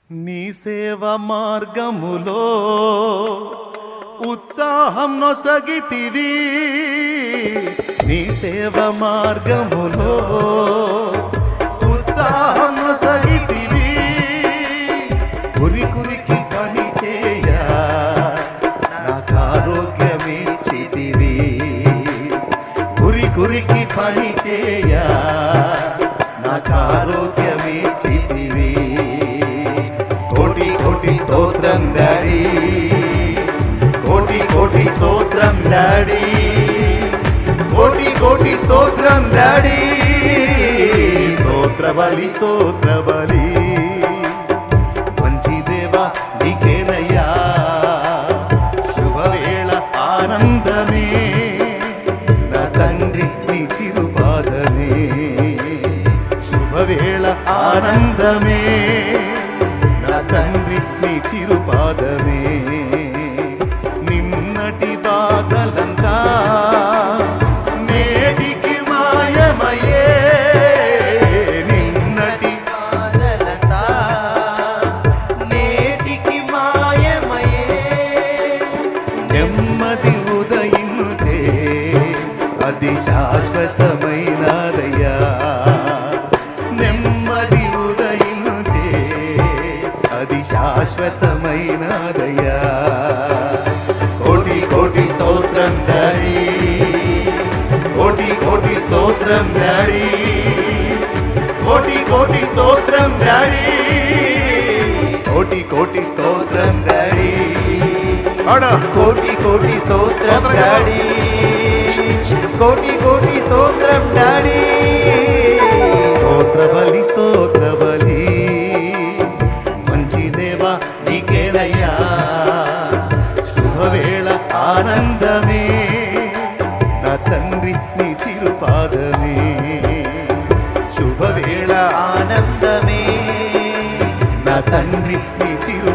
నీ సేవ మార్గములో ఉత్సాహం నొసగితివి, నీ సేవ మార్గములో ఉత్సాహం నొసగితివి. కురికి పని చేయ నాకు ఆరోగ్యమిచ్చితివి, కురికి పని చేయ నాకు ఆరోగ్యమిచ్చితివి. కోటి కోటి స్తోత్రం డాడీ, కోటి కోటి స్తోత్రం డాడీ, కోటి కోటి స్తోత్రం డాడీ. స్తోత్ర బలి స్తోత్ర బలి మంచి దేవా నీకేనయ్యా. శుభవేళ ఆనందమే నా తండ్రి నీ చిరుపాదమే, శుభవేళ ఆనందమే నా తండ్రి నీ చిరుపాదమే. నిన్నటి బాధలంతా నేటికి మాయమయ్యే, నిన్నటి బాధలంతా నేటికి మాయమయ్యే. నెమ్మది ఉదయించే అది శాశ్వతమైనదయ్యా, నెమ్మది ఉదయించే అది శాశ్వతమైనదయ్యా. కోటి కోటి స్తోత్రం డాడీ, కోటి కోటి స్తోత్రం డాడీ, కోటి కోటి స్తోత్రం డాడీ, కోటి కోటి స్తోత్రం డాడీ, కోటి కోటి స్తోత్రం డాడీ, కోటి కోటి స్తోత్రం డాడీ. స్తోత్ర బలి స్తోత్ర బలి మంచి దేవా నీకేనయ్యా. శుభవేళ ఆనందమే నా తండ్రి నీ చిరుపాదమే, శుభవేళ ఆనందమే నా తండ్రి నీ చిరు